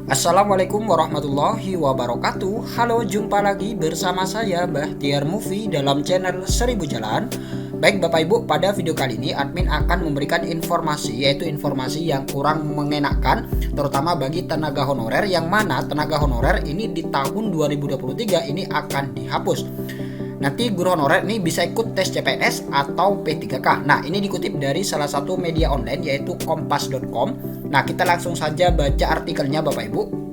Assalamualaikum warahmatullahi wabarakatuh. Halo, jumpa lagi bersama saya Bahtiar Movie dalam channel 1000 Jalan. Baik Bapak Ibu, pada video kali ini admin akan memberikan informasi, yaitu informasi yang kurang mengenakan, terutama bagi tenaga honorer, yang mana tenaga honorer ini di tahun 2023 ini akan dihapus. Nanti guru honorer ini bisa ikut tes CPNS atau P3K. Nah, ini dikutip dari salah satu media online yaitu kompas.com. Nah, kita langsung saja baca artikelnya Bapak Ibu.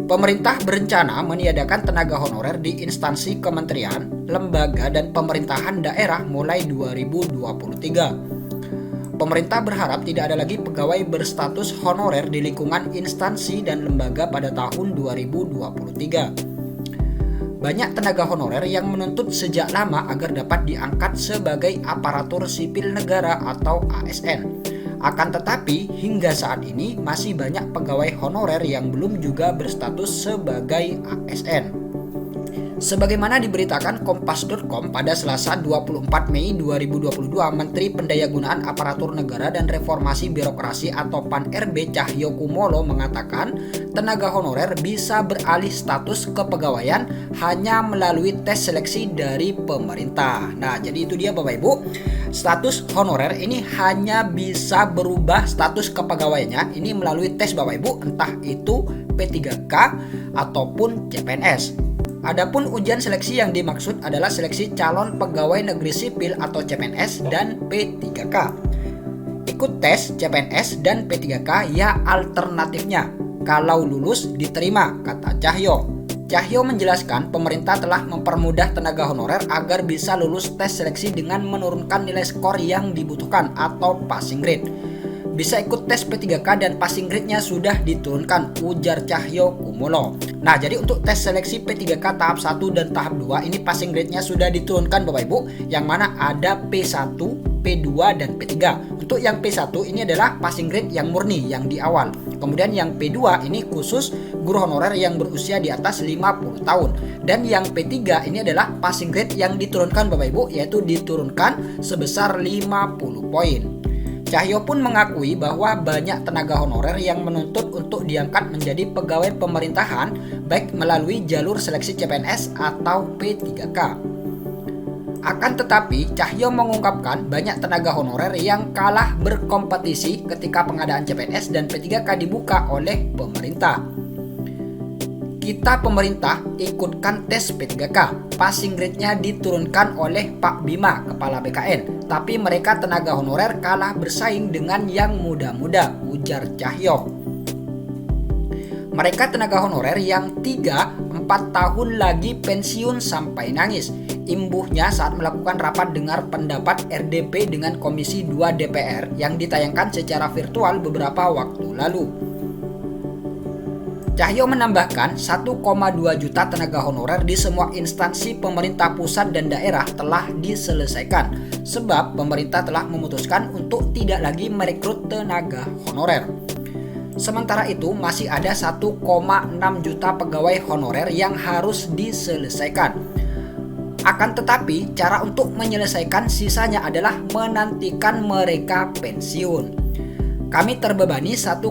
Pemerintah berencana meniadakan tenaga honorer di instansi kementerian, lembaga, dan pemerintahan daerah mulai 2023. Pemerintah berharap tidak ada lagi pegawai berstatus honorer di lingkungan instansi dan lembaga pada tahun 2023. Banyak tenaga honorer yang menuntut sejak lama agar dapat diangkat sebagai aparatur sipil negara atau ASN. Akan tetapi, hingga saat ini masih banyak pegawai honorer yang belum juga berstatus sebagai ASN. Sebagaimana diberitakan Kompas.com pada Selasa 24 Mei 2022, Menteri Pendayagunaan Aparatur Negara dan Reformasi Birokrasi atau PAN-RB Cahyokumolo mengatakan tenaga honorer bisa beralih status kepegawaian hanya melalui tes seleksi dari pemerintah. Nah, jadi itu dia Bapak Ibu. Status honorer ini hanya bisa berubah status kepegawaiannya ini melalui tes Bapak Ibu, entah itu P3K ataupun CPNS. Adapun ujian seleksi yang dimaksud adalah seleksi calon pegawai negeri sipil atau CPNS dan P3K. Ikut tes CPNS dan P3K ya alternatifnya. Kalau lulus diterima, kata Cahyo. Cahyo menjelaskan pemerintah telah mempermudah tenaga honorer agar bisa lulus tes seleksi dengan menurunkan nilai skor yang dibutuhkan atau passing grade. Bisa ikut tes P3K dan passing grade-nya sudah diturunkan, ujar Cahyokumolo. Nah, jadi untuk tes seleksi P3K tahap 1 dan tahap 2 ini passing grade-nya sudah diturunkan Bapak Ibu, yang mana ada P1, P2 dan P3. Untuk yang P1 ini adalah passing grade yang murni yang di awal. Kemudian yang P2 ini khusus guru honorer yang berusia di atas 50 tahun. Dan yang P3 ini adalah passing grade yang diturunkan Bapak Ibu, yaitu diturunkan sebesar 50 poin. Cahyo pun mengakui bahwa banyak tenaga honorer yang menuntut untuk diangkat menjadi pegawai pemerintahan baik melalui jalur seleksi CPNS atau P3K. Akan tetapi, Cahyo mengungkapkan banyak tenaga honorer yang kalah berkompetisi ketika pengadaan CPNS dan P3K dibuka oleh pemerintah. Kita pemerintah ikutkan tes P3K, passing grade-nya diturunkan oleh Pak Bima, Kepala BKN, tapi mereka tenaga honorer kalah bersaing dengan yang muda-muda, ujar Cahyo. Mereka tenaga honorer yang 3-4 tahun lagi pensiun sampai nangis. Imbuhnya saat melakukan rapat dengar pendapat RDP dengan Komisi 2 DPR yang ditayangkan secara virtual beberapa waktu lalu. Cahyo menambahkan 1,2 juta tenaga honorer di semua instansi pemerintah pusat dan daerah telah diselesaikan sebab pemerintah telah memutuskan untuk tidak lagi merekrut tenaga honorer. Sementara itu masih ada 1,6 juta pegawai honorer yang harus diselesaikan. Akan tetapi cara untuk menyelesaikan sisanya adalah menantikan mereka pensiun. Kami terbebani 1,6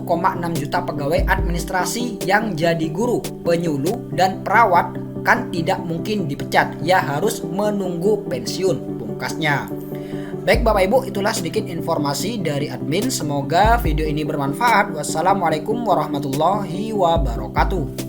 juta pegawai administrasi yang jadi guru, penyuluh, dan perawat kan tidak mungkin dipecat, ya harus menunggu pensiun, pungkasnya. Baik Bapak Ibu, itulah sedikit informasi dari admin. Semoga video ini bermanfaat. Wassalamualaikum warahmatullahi wabarakatuh.